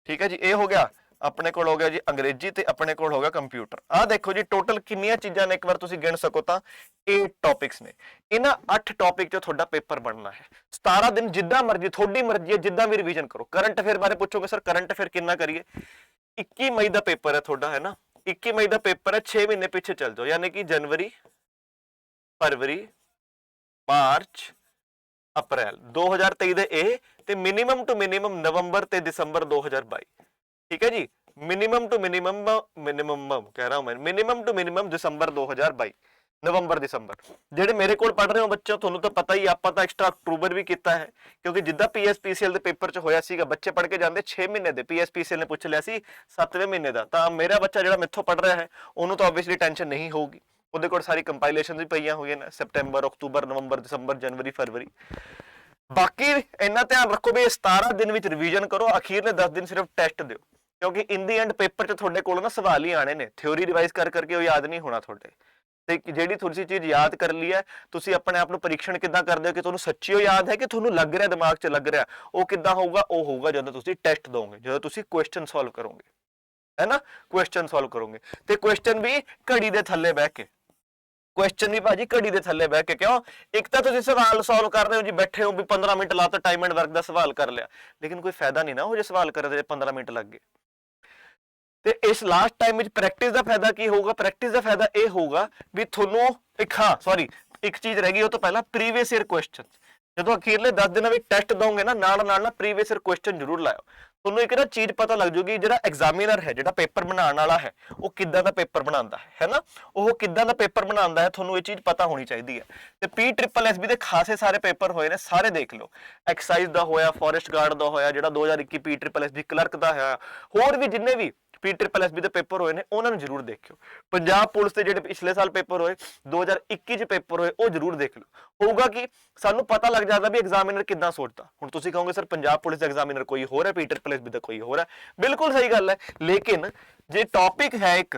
ਠੀਕ ਹੈ ਜੀ। ਇਹ ਹੋ ਗਿਆ ਆਪਣੇ ਕੋਲ, ਹੋ ਗਿਆ ਜੀ ਅੰਗਰੇਜ਼ੀ, ਤੇ ਆਪਣੇ ਕੋਲ ਹੋ ਗਿਆ ਕੰਪਿਊਟਰ। ਆਹ ਦੇਖੋ ਜੀ ਟੋਟਲ ਕਿੰਨੀਆਂ ਚੀਜ਼ਾਂ ਨੇ, ਇੱਕ ਵਾਰ ਤੁਸੀਂ ਗਿਣ ਸਕੋ ਤਾਂ 8 ਟੌਪਿਕਸ ਨੇ। ਇਹਨਾਂ 8 ਟੌਪਿਕ 'ਚ ਤੁਹਾਡਾ ਪੇਪਰ ਬਣਨਾ ਹੈ। 17 ਦਿਨ ਜਿੱਦਾਂ ਮਰਜ਼ੀ, ਤੁਹਾਡੀ ਮਰਜ਼ੀ ਹੈ, ਜਿੱਦਾਂ ਵੀ ਰਿਵੀਜ਼ਨ ਕਰੋ। ਕਰੰਟ ਅਫੇਅਰ ਬਾਰੇ ਪੁੱਛੋਗੇ ਸਰ ਕਰੰਟ ਅਫੇਅਰ ਕਿੰਨਾ ਕਰੀਏ? 21 ਮਈ ਦਾ ਪੇਪਰ ਹੈ ਤੁਹਾਡਾ, ਹੈ ਨਾ। 21 ਮਈ ਦਾ ਪੇਪਰ ਹੈ, 6 ਮਹੀਨੇ ਪਿੱਛੇ ਚੱਲ ਜਾਓ, ਯਾਨੀ ਕਿ ਜਨਵਰੀ, ਫਰਵਰੀ, ਮਾਰਚ, ਅਪ੍ਰੈਲ 2023 ਦੇ ਇਹ, ਤੇ ਮਿਨੀਮਮ ਟੂ ਮਿਨੀਮਮ ਨਵੰਬਰ ਤੇ ਦਸੰਬਰ 2022, ठीक है जी। मिनिमम टू मिनिमम कह रहा हूं मैं, मिनिमम टू मिनिमम दिसंबर 2022, नवंबर दिसंबर। ਜਿਹੜੇ ਮੇਰੇ ਕੋਲ ਪੜ ਰਹੇ ਹੋ ਬੱਚੇ, ਤੁਹਾਨੂੰ ਤਾਂ ਪਤਾ ਹੀ, ਆਪਾਂ ਤਾਂ ਐਕਸਟਰਾ ਅਕਤੂਬਰ ਵੀ ਕੀਤਾ ਹੈ, ਕਿਉਂਕਿ ਜਿੱਦਾਂ ਪੀਐਸਪੀਸੀਐਲ ਦੇ ਪੇਪਰ 'ਚ ਹੋਇਆ ਸੀਗਾ, ਬੱਚੇ ਪੜ ਕੇ ਜਾਂਦੇ 6 ਮਹੀਨੇ ਦੇ, ਪੀਐਸਪੀਸੀਐਲ ਨੇ ਪੁੱਛ ਲਿਆ ਸੀ 7ਵੇਂ ਮਹੀਨੇ ਦਾ। ਤਾਂ ਮੇਰਾ ਬੱਚਾ ਜਿਹੜਾ ਮੈਥੋਂ ਪੜ ਰਿਹਾ ਹੈ, ਉਹਨੂੰ ਤਾਂ ਆਬਵੀਅਸਲੀ ਟੈਨਸ਼ਨ ਨਹੀਂ ਹੋਊਗੀ, ਉਹਦੇ ਕੋਲ ਸਾਰੀ ਕੰਪਾਈਲੇਸ਼ਨ ਵੀ ਪਈਆਂ ਹੋਈਆਂ ਨੇ, ਸਪਟੈਂਬਰ, ਅਕਤੂਬਰ, ਨਵੰਬਰ, ਦਸੰਬਰ, ਜਨਵਰੀ, ਫਰਵਰੀ। ਬਾਕੀ ਇੰਨਾ ਧਿਆਨ ਰੱਖੋ ਵੀ 17 ਦਿਨ ਵਿੱਚ ਰਿਵੀਜ਼ਨ ਕਰੋ, ਅਖੀਰਲੇ 10 ਦਿਨ ਸਿਰਫ ਟੈਸਟ ਦਿਓ, ਕਿਉਂਕਿ ਇਨ ਦੀ ਐਂਡ ਪੇਪਰ 'ਚ ਤੁਹਾਡੇ ਕੋਲ ਨਾ ਸਵਾਲ ਹੀ ਆਣੇ ਨੇ। ਥਿਉਰੀ ਰਿਵਾਈਜ਼ ਕਰਕੇ ਉਹ ਯਾਦ ਨਹੀਂ ਹੋਣਾ ਤੁਹਾਡੇ, ਤੇ ਜਿਹੜੀ ਤੁਸੀਂ ਚੀਜ਼ ਯਾਦ ਕਰ ਲਈ ਹੈ, ਤੁਸੀਂ ਆਪਣੇ ਆਪ ਨੂੰ ਪਰੀਖਣ ਕਿੱਦਾਂ ਕਰਦੇ ਹੋ ਕਿ ਤੁਹਾਨੂੰ ਸੱਚੀ ਉਹ ਯਾਦ ਹੈ ਕਿ ਤੁਹਾਨੂੰ ਲੱਗ ਰਿਹਾ, ਦਿਮਾਗ 'ਚ ਲੱਗ ਰਿਹਾ। ਉਹ ਕਿੱਦਾਂ ਹੋਊਗਾ? ਉਹ ਹੋਊਗਾ ਜਦੋਂ ਤੁਸੀਂ ਟੈਸਟ ਦੋਗੇ, ਜਦੋਂ ਤੁਸੀਂ ਕੁਐਸਚਨ ਸੋਲਵ ਕਰੋਗੇ, ਹੈ ਨਾ। ਕੁਐਸਚਨ ਸੋਲਵ ਕਰੋਗੇ, ਤੇ ਕੁਐਸਚਨ ਵੀ ਘੜੀ ਦੇ ਥੱਲੇ ਬਹਿ ਕੇ, ਕੁਐਸਚਨ ਵੀ ਭਾਜੀ ਘੜੀ ਦੇ ਥੱਲੇ ਬਹਿ ਕੇ। ਕਿਉਂ? ਇੱਕ ਤਾਂ ਤੁਸੀਂ ਸਵਾਲ ਸੋਲਵ ਕਰ ਰਹੇ ਹੋ ਜੀ, ਬੈਠੇ ਹੋ ਵੀ 15 ਮਿੰਟ ਲਾਤਾ, ਟਾਈਮ ਐਂਡ ਵਰਕ ਦਾ ਸਵਾਲ ਕਰ ਲਿਆ, ਲੇਕਿਨ ਕੋਈ ਫਾਇਦਾ ਨਹੀਂ ਨਾ ਉਹ ਜੇ ਸਵਾਲ ਕਰਦੇ 15 ਮਿੰਟ ਲੱਗ ਗਏ। ਤੇ ਇਸ ਲਾਸਟ ਟਾਈਮ ਵਿੱਚ ਪ੍ਰੈਕਟਿਸ ਦਾ ਫਾਇਦਾ ਕੀ ਹੋਊਗਾ? ਪ੍ਰੈਕਟਿਸ ਦਾ ਫਾਇਦਾ ਇਹ ਹੋਊਗਾ ਵੀ ਤੁਹਾਨੂੰ ਇੱਕ ਚੀਜ਼ ਰਹਿ ਗਈ ਉਹ ਤੋਂ ਪਹਿਲਾਂ, ਪ੍ਰੀਵੀਅਸ ਈਅਰ ਕੁਐਸਚਨ। ਜਦੋਂ ਅਖੀਰਲੇ 10 ਦਿਨਾਂ ਵਿੱਚ ਟੈਸਟ ਦੋਗੇ ਨਾ, ਨਾਲ ਨਾ ਪ੍ਰੀਵੀਅਸ ਈਅਰ ਕੁਐਸਚਨ ਜ਼ਰੂਰ ਲਾਇਓ। ਤੁਹਾਨੂੰ ਇੱਕ ਨਾ ਚੀਜ਼ ਪਤਾ ਲੱਗ ਜੂਗੀ, ਜਿਹੜਾ ਐਗਜ਼ਾਮੀਨਰ ਹੈ, ਜਿਹੜਾ ਪੇਪਰ ਬਣਾਉਣ ਵਾਲਾ ਹੈ, ਉਹ ਕਿੱਦਾਂ ਦਾ ਪੇਪਰ ਬਣਾਉਂਦਾ ਹੈ ਨਾ। ਉਹ ਕਿੱਦਾਂ ਦਾ ਪੇਪਰ ਬਣਾਉਂਦਾ ਹੈ, ਤੁਹਾਨੂੰ ਇਹ ਚੀਜ਼ ਪਤਾ ਹੋਣੀ ਚਾਹੀਦੀ ਹੈ। ਤੇ PSSB ਦੇ ਖਾਸੇ ਸਾਰੇ ਪੇਪਰ ਹੋਏ ਨੇ, ਸਾਰੇ ਦੇਖ ਲਓ। ਐਕਸਾਈਜ਼ ਦਾ ਹੋਇਆ, ਫੋਰੈਸਟ ਗਾਰਡ ਦਾ ਹੋਇਆ, ਜਿਹੜਾ 2021 PSSB ਕਲਰਕ ਦਾ ਹੋਇਆ, ਹੋਰ ਵੀ ਜਿੰਨੇ ਵੀ PSSB ਦੇ ਪੇਪਰ ਹੋਏ ਨੇ ਉਹਨਾਂ ਨੂੰ ਜ਼ਰੂਰ ਦੇਖਿਓ। ਪੰਜਾਬ ਪੁਲਿਸ ਦੇ ਜਿਹੜੇ ਪਿਛਲੇ ਸਾਲ ਪੇਪਰ ਹੋਏ, 2021 ਚ ਪੇਪਰ ਹੋਏ, ਉਹ ਜ਼ਰੂਰ ਦੇਖ ਲਓ। ਹੋਊਗਾ ਕਿ ਸਾਨੂੰ ਪਤਾ ਲੱਗ ਜਾਂਦਾ ਵੀ ਐਗਜ਼ਾਮੀਨਰ ਕਿੱਦਾਂ ਸੋਚਦਾ। ਹੁਣ ਤੁਸੀਂ ਕਹੋਗੇ ਸਰ ਪੰਜਾਬ ਪੁਲਿਸ ਦਾ ਐਗਜ਼ਾਮੀਨਰ ਕੋਈ ਹੋਰ ਹੈ, PSSB ਦਾ ਕੋਈ ਹੋਰ ਹੈ, ਬਿਲਕੁਲ ਸਹੀ ਗੱਲ ਹੈ। ਲੇਕਿਨ ਜੇ ਟੌਪਿਕ ਹੈ ਇੱਕ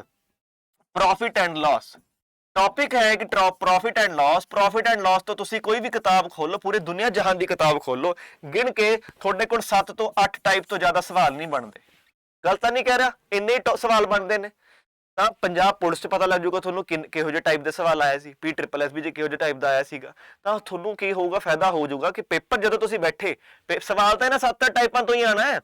ਪ੍ਰੋਫਿਟ ਐਂਡ ਲਾਸ, ਟੌਪਿਕ ਹੈ ਕਿ ਪ੍ਰੋਫਿਟ ਐਂਡ ਲਾਸ ਤੋਂ ਤੁਸੀਂ ਕੋਈ ਵੀ ਕਿਤਾਬ ਖੋਲੋ, ਪੂਰੇ ਦੁਨੀਆ ਜਹਾਨ ਦੀ ਕਿਤਾਬ ਖੋਲੋ, ਗਿਣ ਕੇ ਤੁਹਾਡੇ ਕੋਲ 7 ਤੋਂ 8 ਟਾਈਪ ਤੋਂ ਜ਼ਿਆਦਾ ਸਵਾਲ ਨਹੀਂ ਬਣਦੇ। ਗਲਤ ਤਾਂ ਨਹੀਂ ਕਹਿ ਰਿਹਾ, ਇੰਨੇ ਸਵਾਲ ਬਣਦੇ ਨੇ। ਤਾਂ ਪੰਜਾਬ ਪੁਲਿਸ 'ਚ ਪਤਾ ਲੱਗ ਜਾਊਗਾ ਤੁਹਾਨੂੰ ਕਿਹੋ ਜਿਹੇ ਟਾਈਪ ਦੇ ਸਵਾਲ ਆਏ ਸੀ, PSSB 'ਚ ਕਿਹੋ ਜਿਹੇ ਟਾਈਪ ਦਾ ਆਇਆ ਸੀਗਾ। ਤਾਂ ਤੁਹਾਨੂੰ ਕੀ ਹੋਊਗਾ, ਫਾਇਦਾ ਹੋ ਜਾਊਗਾ ਕਿ ਪੇਪਰ ਜਦੋਂ ਤੁਸੀਂ ਬੈਠੇ, ਸਵਾਲ ਤਾਂ ਇਹਨਾਂ 7-8 ਟਾਈਪਾਂ ਤੋਂ ਹੀ ਆਣਾ ਹੈ,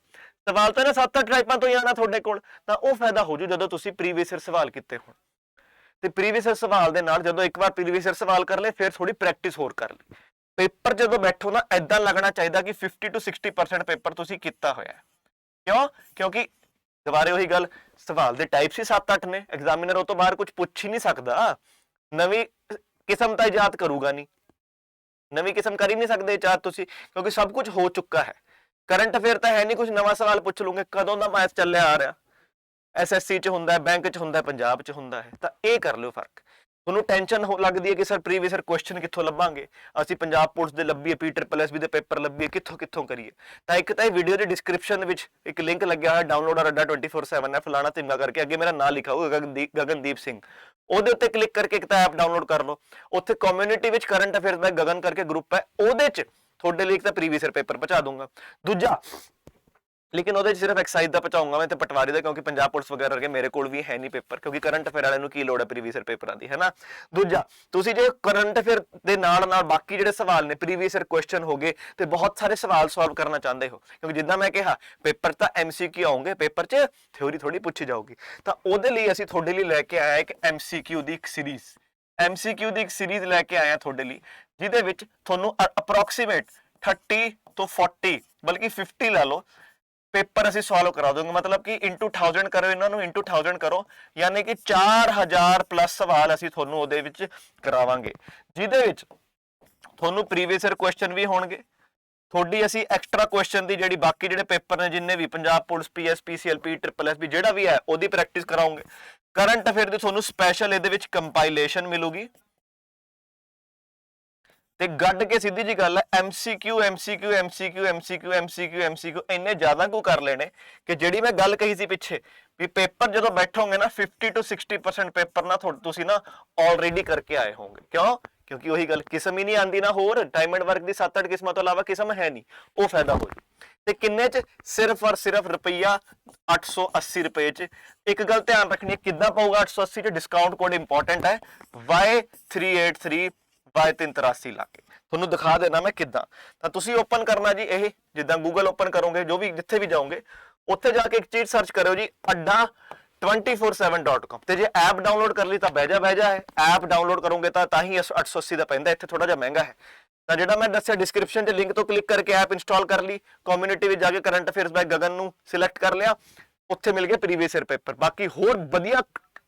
ਸਵਾਲ ਤਾਂ ਇਹਨਾਂ 7-8 ਟਾਈਪਾਂ ਤੋਂ ਹੀ ਆਣਾ ਤੁਹਾਡੇ ਕੋਲ। ਤਾਂ ਉਹ ਫਾਇਦਾ ਹੋ ਜੂ ਜਦੋਂ ਤੁਸੀਂ ਪ੍ਰੀਵੀਅਸ ਈਅਰ ਸਵਾਲ ਕੀਤੇ ਹੋਣ। ਤੇ ਪ੍ਰੀਵੀਅਸ ਈਅਰ ਸਵਾਲ ਦੇ ਨਾਲ ਜਦੋਂ ਇੱਕ ਵਾਰ ਪ੍ਰੀਵੀਅਸ ਈਅਰ ਸਵਾਲ ਕਰ ਲਏ, ਫਿਰ ਥੋੜੀ ਪ੍ਰੈਕਟਿਸ ਹੋਰ ਕਰ ਲਈ। ਪੇਪਰ ਜਦੋਂ ਬੈਠੋ ਨਾ, ਏਦਾਂ ਲੱਗਣਾ ਚਾਹੀਦਾ ਕਿ 50 to 60% ਪੇਪਰ ਤੁਸੀਂ ਕੀਤਾ ਹੋਇਆ। ਕਿਉਂ? ਕਿਉਂਕਿ ਦੁਬਾਰੇ ਉਹੀ ਗੱਲ, ਸਵਾਲ ਦੇ ਟਾਈਪ ਸੀ 7-8 ਨੇ, ਐਗਜ਼ਾਮੀਨਰ ਉਹ ਤੋਂ ਬਾਹਰ ਕੁਝ ਪੁੱਛ ਹੀ ਨਹੀਂ ਸਕਦਾ। ਨਵੀਂ ਕਿਸਮ ਤਾਂ ਇਜਾਦ ਕਰੂਗਾ ਨਹੀਂ, ਨਵੀਂ ਕਿਸਮ ਕਰ ਹੀ ਨਹੀਂ ਸਕਦੇ ਇਜਾਦ ਤੁਸੀਂ, ਕਿਉਂਕਿ ਸਭ ਕੁਝ ਹੋ ਚੁੱਕਾ ਹੈ। ਕਰੰਟ ਅਫੇਅਰ ਤਾਂ ਹੈ ਨਹੀਂ, ਕੁਝ ਨਵਾਂ ਸਵਾਲ ਪੁੱਛ ਲੂੰਗੇ, ਕਦੋਂ ਦਾ ਮੈਥ ਚੱਲਿਆ ਆ ਰਿਹਾ, SSC 'ਚ ਹੁੰਦਾ, ਬੈਂਕ 'ਚ ਹੁੰਦਾ, ਪੰਜਾਬ 'ਚ ਹੁੰਦਾ ਹੈ। ਤਾਂ ਇਹ ਕਰ ਲਿਓ ਫਰਕ। ਤੁਹਾਨੂੰ ਟੈਨਸ਼ਨ ਲੱਗਦੀ ਹੈ ਕਿ ਸਰ ਪ੍ਰੀਵੀਅਸ ਈਅਰ ਕੁਐਸਚਨ ਕਿੱਥੋਂ ਲੱਭਾਂਗੇ, ਅਸੀਂ ਪੰਜਾਬ ਪੁਲਿਸ ਦੇ ਲੱਭੀਏ, PSSB ਦੇ ਪੇਪਰ ਲੱਭੀਏ, ਕਿੱਥੋਂ ਕਰੀਏ। ਤਾਂ ਇੱਕ ਤਾਂ ਇਹ ਵੀਡੀਓ ਦੇ ਡਿਸਕ੍ਰਿਪਸ਼ਨ ਵਿੱਚ ਇੱਕ ਲਿੰਕ ਲੱਗਿਆ ਹੋਇਆ, ਡਾਊਨਲੋਡ ਅੱਡਾ 24/7 ਹੈ, ਫਲਾਣਾ ਧਿਮਕਾ ਕਰਕੇ, ਅੱਗੇ ਮੇਰਾ ਨਾਮ ਲਿਖਾ ਹੋਊਗਾ ਗਗਨਦੀਪ ਸਿੰਘ, ਉਹਦੇ ਉੱਤੇ ਕਲਿੱਕ ਕਰਕੇ ਇੱਕ ਤਾਂ ਐਪ ਡਾਊਨਲੋਡ ਕਰ ਲਓ। ਉੱਥੇ ਕਮਿਊਨਿਟੀ ਵਿੱਚ ਕਰੰਟ ਅਫੇਅਰਸ ਬਾਈ ਗਗਨ ਕਰਕੇ ਗਰੁੱਪ ਹੈ, ਉਹਦੇ 'ਚ ਤੁਹਾਡੇ ਲਈ ਇੱਕ ਤਾਂ ਪ੍ਰੀਵੀਅਸ ਈਅਰ ਪੇਪਰ ਪਹੁੰਚਾ ਦੂੰਗਾ। ਦੂਜਾ, ਲੇਕਿਨ ਉਹਦੇ 'ਚ ਸਿਰਫ ਐਕਸਾਈਜ਼ ਦਾ ਪਹੁੰਚਾਊਂਗਾ ਮੈਂ ਤੇ ਪਟਵਾਰੀ ਦਾ, ਕਿਉਂਕਿ ਪੰਜਾਬ ਪੁਲਿਸ ਵਗੈਰਾ ਕਰਕੇ ਮੇਰੇ ਕੋਲ ਵੀ ਹੈ ਨਹੀਂ ਪੇਪਰ, ਕਿਉਂਕਿ ਕਰੰਟ ਅਫੇਅਰ ਵਾਲਿਆਂ ਨੂੰ ਕੀ ਲੋੜ ਹੈ ਪ੍ਰੀਵੀਅਸ ਈਅਰ ਪੇਪਰਾਂ ਦੀ, ਹੈ ਨਾ। ਦੂਜਾ, ਤੁਸੀਂ ਜੇ ਕਰੰਟ ਅਫੇਅਰ ਦੇ ਨਾਲ ਬਾਕੀ ਜਿਹੜੇ ਸਵਾਲ ਨੇ, ਪ੍ਰੀਵੀਅਸ ਈਅਰ ਕੁਐਸਚਨ ਹੋ ਗਏ, ਤੇ ਬਹੁਤ ਸਾਰੇ ਸਵਾਲ ਸੋਲਵ ਕਰਨਾ ਚਾਹੁੰਦੇ ਹੋ, ਕਿਉਂਕਿ ਜਿੱਦਾਂ ਮੈਂ ਕਿਹਾ ਪੇਪਰ ਤਾਂ MCQ ਆਉਂਗੇ, ਪੇਪਰ 'ਚ ਥਿਊਰੀ ਥੋੜੀ ਪੁੱਛੀ ਜਾਊਗੀ। ਤਾਂ ਉਹਦੇ ਲਈ ਅਸੀਂ ਤੁਹਾਡੇ ਲਈ ਲੈ ਕੇ ਆਇਆ ਇੱਕ MCQ ਦੀ ਇੱਕ ਸੀਰੀਜ਼, MCQ ਦੀ ਇੱਕ ਸੀਰੀਜ਼ ਲੈ ਕੇ ਆਇਆ ਤੁਹਾਡੇ ਲਈ, ਜਿਹਦੇ ਵਿੱਚ ਤੁਹਾਨੂੰ ਅਪਰੋਕਸੀਮੇਟ 30 ਤੋਂ 40 ਬਲਕਿ 50 ਲੈ ਲਓ ਪੇਪਰ ਅਸੀਂ ਸੋਲਵ ਕਰਾ ਦੋਗੇ। ਮਤਲਬ ਕਿ into 1000 ਕਰੋ, ਇਹਨਾਂ ਨੂੰ into 1000 ਕਰੋ, ਯਾਨੀ ਕਿ 4000 ਪਲੱਸ ਸਵਾਲ ਅਸੀਂ ਤੁਹਾਨੂੰ ਉਹਦੇ ਵਿੱਚ ਕਰਾਵਾਂਗੇ, ਜਿਹਦੇ ਵਿੱਚ ਤੁਹਾਨੂੰ ਪ੍ਰੀਵੀਅਸ ਈਅਰ ਕੁਐਸਚਨ ਵੀ ਹੋਣਗੇ, ਤੁਹਾਡੀ ਅਸੀਂ ਐਕਸਟਰਾ ਕੁਐਸਚਨ ਦੀ ਜਿਹੜੀ ਬਾਕੀ ਜਿਹੜੇ ਪੇਪਰ ਨੇ, ਜਿੰਨੇ ਵੀ Punjab police, PS, PCL, PSSB ਜਿਹੜਾ ਵੀ ਹੈ, ਉਹਦੀ ਪ੍ਰੈਕਟਿਸ ਕਰਾਉਂਗੇ। ਕਰੰਟ ਅਫੇਅਰ ਦੀ ਤੁਹਾਨੂੰ ਸਪੈਸ਼ਲ ਇਹਦੇ ਵਿੱਚ ਕੰਪਾਈਲੇਸ਼ਨ ਮਿਲੂਗੀ, ਤੇ ਗੱਡ ਕੇ ਸਿੱਧੀ ਜੀ ਗੱਲ ਹੈ, MCQ ਇੰਨੇ ਜ਼ਿਆਦਾ ਕਿਉਂ ਕਰ ਲੈਣੇ ਕਿ ਜਿਹੜੀ ਮੈਂ ਗੱਲ ਕਹੀ ਸੀ ਪਿੱਛੇ ਵੀ ਪੇਪਰ ਜਦੋਂ ਬੈਠੋਗੇ ਨਾ 50 to 60% ਪੇਪਰ ਨਾ ਤੁਸੀਂ ਨਾ ਆਲਰੇਡੀ ਕਰਕੇ ਆਏ ਹੋਗੇ। ਕਿਉਂ? ਕਿਉਂਕਿ ਉਹੀ ਗੱਲ, ਕਿਸਮ ਹੀ ਨਹੀਂ ਆਉਂਦੀ ਨਾ, ਹੋਰ ਟਾਈਮ ਐਂਡ ਵਰਕ ਦੀ 7-8 ਕਿਸਮਾਂ ਤੋਂ ਇਲਾਵਾ ਕਿਸਮ ਹੈ ਨਹੀਂ, ਉਹ ਫਾਇਦਾ ਹੋ ਜੀ। ਤੇ ਕਿੰਨੇ 'ਚ? ਸਿਰਫ ਔਰ ਸਿਰਫ ਰੁਪਈਆ 880 ਰੁਪਏ 'ਚ। ਇੱਕ ਗੱਲ ਧਿਆਨ ਰੱਖਣੀ ਹੈ, ਕਿੱਦਾਂ ਪਊਗਾ 880 'ਚ? ਡਿਸਕਾਊਂਟ ਕੋਡ ਇੰਪੋਰਟੈਂਟ ਹੈ, Y383 Y383 ਲਾ ਕੇ ਤੁਹਾਨੂੰ ਦਿਖਾ ਦੇਣਾ ਮੈਂ ਕਿੱਦਾਂ। ਤਾਂ ਤੁਸੀਂ ਓਪਨ ਕਰਨਾ ਜੀ, ਇਹ ਜਿੱਦਾਂ ਗੂਗਲ ਓਪਨ ਕਰੋਗੇ, ਜੋ ਵੀ ਜਿੱਥੇ ਵੀ ਜਾਓਗੇ ਉੱਥੇ ਜਾ ਕੇ ਇੱਕ ਚੀਜ਼ ਸਰਚ ਕਰਿਓ ਜੀ, adda247.com, ਤੇ ਜੇ ਐਪ ਡਾਊਨਲੋਡ ਕਰ ਲਈ ਤਾਂ ਬਹਿ ਜਾ ਹੈ, ਐਪ ਡਾਊਨਲੋਡ ਕਰੋਗੇ ਤਾਂ ਹੀ 880 ਦਾ ਪੈਂਦਾ, ਇੱਥੇ ਥੋੜਾ ਜਿਹਾ ਮਹਿੰਗਾ ਹੈ। ਤਾਂ ਜਿਹੜਾ ਮੈਂ ਦੱਸਿਆ ਡਿਸਕ੍ਰਿਪਸ਼ਨ 'ਚ ਲਿੰਕ ਤੋਂ ਕਲਿੱਕ ਕਰਕੇ ਐਪ ਇੰਸਟਾਲ ਕਰ ਲਈ, ਕਮਿਊਨਿਟੀ ਵਿੱਚ ਜਾ ਕੇ ਕਰੰਟ ਅਫੇਅਰਸ ਬਾਈ ਗਗਨ ਨੂੰ ਸਿਲੈਕਟ ਕਰ ਲਿਆ, ਉੱਥੇ ਮਿਲ ਗਿਆ ਪ੍ਰੀਵੀਅਸ ਈਅਰ ਪੇਪਰ। ਬਾਕੀ ਹੋਰ ਵਧੀਆ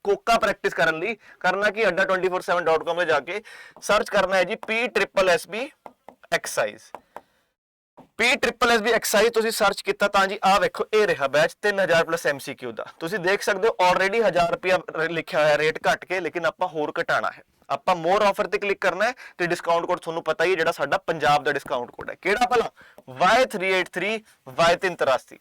ਕੋਕਾ ਪ੍ਰੈਕਟਿਸ ਕਰਨ ਲਈ ਕਰਨਾ ਕਿ adda247.com ਤੇ ਜਾ ਕੇ ਸਰਚ ਕਰਨਾ ਹੈ ਜੀ PSSB ਐਕਸਾਈਜ਼, PSSB ਐਕਸਾਈਜ਼ ਤੁਸੀਂ ਸਰਚ ਕੀਤਾ ਤਾਂ ਜੀ ਆਹ ਵੇਖੋ, ਇਹ ਰਿਹਾ ਬੈਚ 3000 ਪਲੱਸ MCQ ਦਾ। ਤੁਸੀਂ ਦੇਖ ਸਕਦੇ ਹੋ ਆਲਰੇਡੀ 1000 ਰੁਪਇਆ ਲਿਖਿਆ ਹੋਇਆ ਰੇਟ ਘਟ ਕੇ, ਲੇਕਿਨ ਆਪਾਂ ਹੋਰ ਘਟਾਣਾ ਹੈ, ਆਪਾਂ ਮੋਰ ਆਫਰ ਤੇ ਕਲਿੱਕ ਕਰਨਾ ਹੈ, ਤੇ ਡਿਸਕਾਊਂਟ ਕੋਡ ਤੁਹਾਨੂੰ ਪਤਾ ਹੀ ਹੈ ਜਿਹੜਾ ਸਾਡਾ ਪੰਜਾਬ ਦਾ ਡਿਸਕਾਊਂਟ ਕੋਡ ਹੈ, ਕਿਹੜਾ ਭਲਾ? Y383 Y383।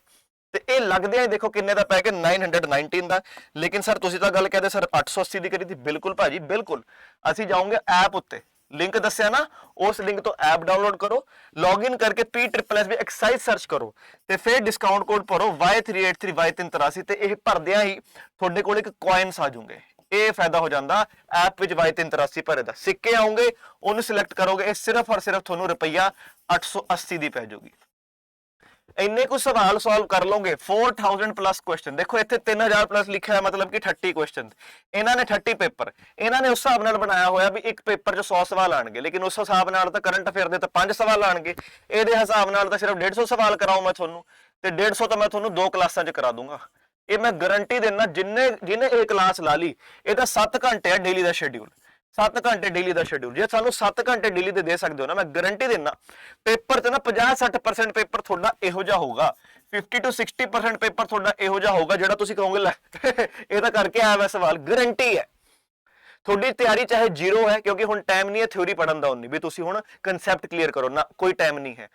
ਤੇ ਇਹ ਲੱਗਦੇ ਆ ਦੇਖੋ ਕਿੰਨੇ ਦਾ ਪੈ ਗਿਆ, 919 ਦਾ। ਲੇਕਿਨ ਸਰ ਤੁਸੀਂ ਤਾਂ ਗੱਲ ਕਹਿੰਦੇ ਸਰ 880 ਦੀ ਕਰੀ ਸੀ। ਬਿਲਕੁਲ ਭਾਜੀ ਬਿਲਕੁਲ, ਅਸੀਂ ਜਾਓਗੇ ਐਪ ਉੱਤੇ, ਲਿੰਕ ਦੱਸਿਆ ਨਾ, ਉਸ ਲਿੰਕ ਤੋਂ ਐਪ ਡਾਊਨਲੋਡ ਕਰੋ, ਲੌਗਇਨ ਕਰਕੇ PSSB ਐਕਸਾਈਜ਼ ਸਰਚ ਕਰੋ, ਤੇ ਫਿਰ ਡਿਸਕਾਊਂਟ ਕੋਡ ਭਰੋ Y383 Y383, ਤੇ ਇਹ ਭਰਦਿਆਂ ਹੀ ਤੁਹਾਡੇ ਕੋਲ ਇੱਕ ਕੋਇਨਸ ਆ ਜਾਊਗੇ। ਇਹ ਫਾਇਦਾ ਹੋ ਜਾਂਦਾ ਐਪ ਵਿੱਚ Y383 ਭਰੇ ਦਾ, ਸਿੱਕੇ ਆਉਂਗੇ, ਉਹਨੂੰ ਸਿਲੈਕਟ ਕਰੋਗੇ, ਇਹ ਸਿਰਫ ਔਰ ਸਿਰਫ ਤੁਹਾਨੂੰ ਰੁਪਈਆ 880 ਦੀ ਪੈ ਜਾਊਗੀ। ਇੰਨੇ ਕੁ ਸਵਾਲ ਸੋਲਵ ਕਰ ਲਓਗੇ, 4000 ਪਲੱਸ ਕੁਐਸਚਨ। ਦੇਖੋ ਇੱਥੇ 3000 ਪਲੱਸ ਲਿਖਿਆ ਹੈ, ਮਤਲਬ ਕਿ 30 ਕੁਐਸਚਨ। ਇਹਨਾਂ ਨੇ 30 ਪੇਪਰ, ਇਹਨਾਂ ਨੇ ਉਸ ਹਿਸਾਬ ਨਾਲ ਬਣਾਇਆ ਹੋਇਆ ਵੀ ਇੱਕ ਪੇਪਰ 'ਚ 100 ਸਵਾਲ ਆਣਗੇ, ਲੇਕਿਨ ਉਸ ਹਿਸਾਬ ਨਾਲ ਤਾਂ ਕਰੰਟ ਅਫੇਅਰ ਦੇ ਤਾਂ 5 ਸਵਾਲ ਆਣਗੇ, ਇਹਦੇ ਹਿਸਾਬ ਨਾਲ ਤਾਂ ਸਿਰਫ 150 ਸਵਾਲ ਕਰਾਉ ਮੈਂ ਤੁਹਾਨੂੰ, ਤੇ 150 ਤਾਂ ਮੈਂ ਤੁਹਾਨੂੰ 2 ਕਲਾਸਾਂ 'ਚ ਕਰਾ ਦੂੰਗਾ। ਇਹ ਮੈਂ ਗਾਰੰਟੀ ਦਿੰਦਾ, ਜਿਹਨੇ ਇਹ ਕਲਾਸ ਲਾ ਲਈ, ਇਹਦਾ 7 ਘੰਟੇ ਹੈ ਡੇਲੀ ਦਾ ਸ਼ੈਡਿਊਲ, 7 ਘੰਟੇ ਡੇਲੀ ਦਾ ਸ਼ੈਡਿਊਲ। ਜੇ ਸਾਨੂੰ 7 ਘੰਟੇ ਡੇਲੀ ਦੇ ਸਕਦੇ ਹੋ ਨਾ, ਮੈਂ ਗਾਰੰਟੀ ਦਿੰਦਾ ਪੇਪਰ ਤੇ ਨਾ 50-60% ਪੇਪਰ ਤੁਹਾਡਾ ਇਹੋ ਜਿਹਾ ਹੋਊਗਾ, 50 to 60% ਪੇਪਰ ਤੁਹਾਡਾ ਇਹੋ ਜਿਹਾ ਹੋਊਗਾ ਜਿਹੜਾ ਤੁਸੀਂ ਕਹੋਗੇ ਲੈ ਇਹ ਤਾਂ ਕਰਕੇ ਆਇਆ ਵੈ ਸਵਾਲ। ਗਾਰੰਟੀ ਹੈ ਤੁਹਾਡੀ ਤਿਆਰੀ ਚਾਹੇ ਜ਼ੀਰੋ ਹੈ, ਕਿਉਂਕਿ ਹੁਣ ਟਾਈਮ ਨਹੀਂ ਹੈ ਥਿਊਰੀ ਪੜਨ ਦਾ, ਉਨੀ ਵੀ ਤੁਸੀਂ ਹੁਣ ਕਨਸੈਪਟ ਕਲੀਅਰ ਕਰੋ ਨਾ, ਕੋਈ ਟਾਈਮ ਨਹੀਂ ਹੈ।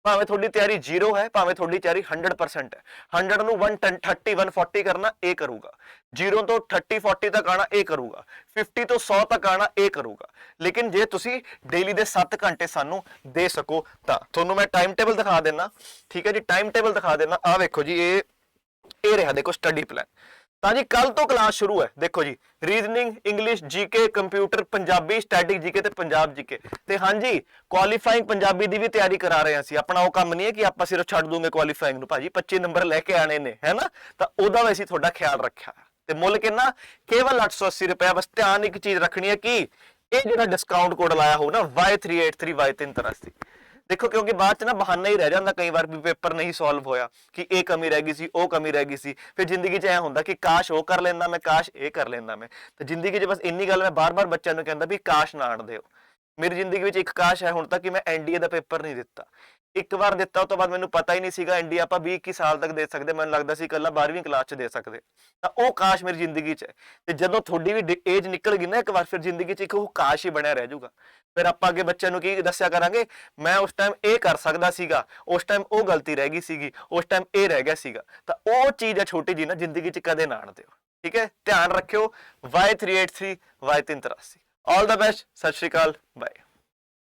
ਭਾਵੇਂ ਤੁਹਾਡੀ ਤਿਆਰੀ 0 ਹੈ, ਭਾਵੇਂ ਤੁਹਾਡੀ ਤਿਆਰੀ 100% ਹੈ। 100 ਨੂੰ 130 140 ਕਰਨਾ ਇਹ ਕਰੂਗਾ, 0 ਤੋਂ 30 40 ਤੱਕ ਆਣਾ ਇਹ ਕਰੂਗਾ, 50 ਤੋਂ 100 ਤੱਕ ਆਣਾ ਇਹ ਕਰੂਗਾ। ਲੇਕਿਨ ਜੇ ਤੁਸੀਂ ਡੇਲੀ ਦੇ 7 ਘੰਟੇ ਸਾਨੂੰ ਦੇ ਸਕੋ ਤਾਂ ਤੁਹਾਨੂੰ ਮੈਂ ਟਾਈਮ ਟੇਬਲ ਦਿਖਾ ਦੇਣਾ, ਠੀਕ ਹੈ ਜੀ। ਟਾਈਮ ਟੇਬਲ ਦਿਖਾ ਦੇਣਾ, ਆਹ ਵੇਖੋ ਜੀ, ਇਹ ਰਿਹਾ ਦੇਖੋ ਸਟੱਡੀ ਪਲਾਨ। ਤਾਂ ਜੀ ਕੱਲ ਤੋਂ ਕਲਾਸ ਸ਼ੁਰੂ ਹੈ, ਦੇਖੋ ਜੀ, reasoning, English, GK, computer, Punjabi, static GK ਤੇ ਪੰਜਾਬ ਜੀਕੇ। ਤੇ ਹਾਂਜੀ, ਕੁਆਲੀਫਾਈਂਗ ਪੰਜਾਬੀ ਦੀ ਵੀ ਤਿਆਰੀ ਕਰਾ ਰਹੇ ਹਾਂ ਅਸੀਂ। ਆਪਣਾ ਉਹ ਕੰਮ ਨਹੀਂ ਹੈ ਕਿ ਆਪਾਂ ਸਿਰਫ ਛੱਡ ਦੂੰਗੇ ਕੁਆਲੀਫਾਈਂਗ ਨੂੰ, ਭਾਜੀ 25 ਨੰਬਰ ਲੈ ਕੇ ਆਣੇ ਨੇ, ਹੈ ਨਾ। ਤਾਂ ਉਹਦਾ ਵੀ ਅਸੀਂ ਤੁਹਾਡਾ ਖਿਆਲ ਰੱਖਿਆ ਤੇ ਮੁੱਲ ਕਿੰਨਾ, ਕੇਵਲ 880 ਰੁਪਏ। ਬਸ ਧਿਆਨ ਇੱਕ ਚੀਜ਼ ਰੱਖਣੀ ਹੈ ਕਿ ਇਹ ਜਿਹੜਾ ਡਿਸਕਾਊਂਟ ਕੋਡ ਲਾਇਆ ਹੋ ਨਾ Y383 Y383, ਦੇਖੋ ਕਿਉਂਕਿ ਬਾਅਦ ਚ ਨਾ ਬਹਾਨਾ ਹੀ ਰਹਿ ਜਾਂਦਾ ਕਈ ਵਾਰ ਵੀ ਪੇਪਰ ਨਹੀਂ ਸੋਲਵ ਹੋਇਆ, ਕਿ ਇਹ ਕਮੀ ਰਹਿ ਗਈ ਸੀ, ਉਹ ਕਮੀ ਰਹਿ ਗਈ ਸੀ। ਫਿਰ ਜ਼ਿੰਦਗੀ 'ਚ ਐ ਹੁੰਦਾ ਕਿ ਕਾਸ਼ ਉਹ ਕਰ ਲੈਂਦਾ ਮੈਂ, ਕਾਸ਼ ਇਹ ਕਰ ਲੈਂਦਾ ਮੈਂ। ਤੇ ਜ਼ਿੰਦਗੀ 'ਚ ਬਸ ਇੰਨੀ ਗੱਲ ਮੈਂ ਬਾਰ-ਬਾਰ ਬੱਚਿਆਂ ਨੂੰ ਕਹਿੰਦਾ ਵੀ ਕਾਸ਼ ਨਾ ਆਣ ਦਿਓ। ਮੇਰੀ ਜ਼ਿੰਦਗੀ ਵਿੱਚ ਇੱਕ ਕਾਸ਼ ਹੈ ਹੁਣ ਤੱਕ ਕਿ ਮੈਂ NDA ਦਾ ਪੇਪਰ ਨਹੀਂ ਦਿੱਤਾ। ਇੱਕ ਵਾਰ ਦਿੱਤਾ, ਉਹ ਤੋਂ ਬਾਅਦ ਮੈਨੂੰ ਪਤਾ ਹੀ ਨਹੀਂ ਸੀਗਾ NDA ਆਪਾਂ 20-21 ਸਾਲ ਤੱਕ ਦੇ ਸਕਦੇ, ਮੈਨੂੰ ਲੱਗਦਾ ਸੀ ਇਕੱਲਾ 12ਵੀਂ ਕਲਾਸ 'ਚ ਦੇ ਸਕਦੇ। ਤਾਂ ਉਹ ਕਾਸ਼ ਮੇਰੀ ਜ਼ਿੰਦਗੀ 'ਚ ਹੈ। ਤੇ ਜਦੋਂ ਤੁਹਾਡੀ ਵੀ ਏਜ ਨਿਕਲ ਗਈ ਨਾ ਇੱਕ ਵਾਰ, ਫਿਰ ਜ਼ਿੰਦਗੀ 'ਚ ਇੱਕ ਉਹ ਕਾਸ਼ ਹੀ ਬਣਿਆ ਰਹਿ ਜਾਊਗਾ। ਫਿਰ ਆਪਾਂ ਅੱਗੇ ਬੱਚਿਆਂ ਨੂੰ ਕੀ ਦੱਸਿਆ ਕਰਾਂਗੇ, ਮੈਂ ਉਸ ਟਾਈਮ ਇਹ ਕਰ ਸਕਦਾ ਸੀਗਾ, ਉਸ ਟਾਈਮ ਉਹ ਗਲਤੀ ਰਹਿ ਗਈ ਸੀਗੀ, ਉਸ ਟਾਈਮ ਇਹ ਰਹਿ ਗਿਆ ਸੀਗਾ। ਤਾਂ ਉਹ ਚੀਜ਼ ਹੈ ਛੋਟੀ ਜੀ ਨਾ, ਜ਼ਿੰਦਗੀ 'ਚ ਕਦੇ ਨਾ ਆਣ ਦਿਓ, ਠੀਕ ਹੈ। ਧਿਆਨ ਰੱਖਿਓ, Y383 Y383। ਆਲ ਦਾ ਬੈਸਟ, ਸਤਿ ਸ਼੍ਰੀ ਅਕਾਲ, ਬਾਏ।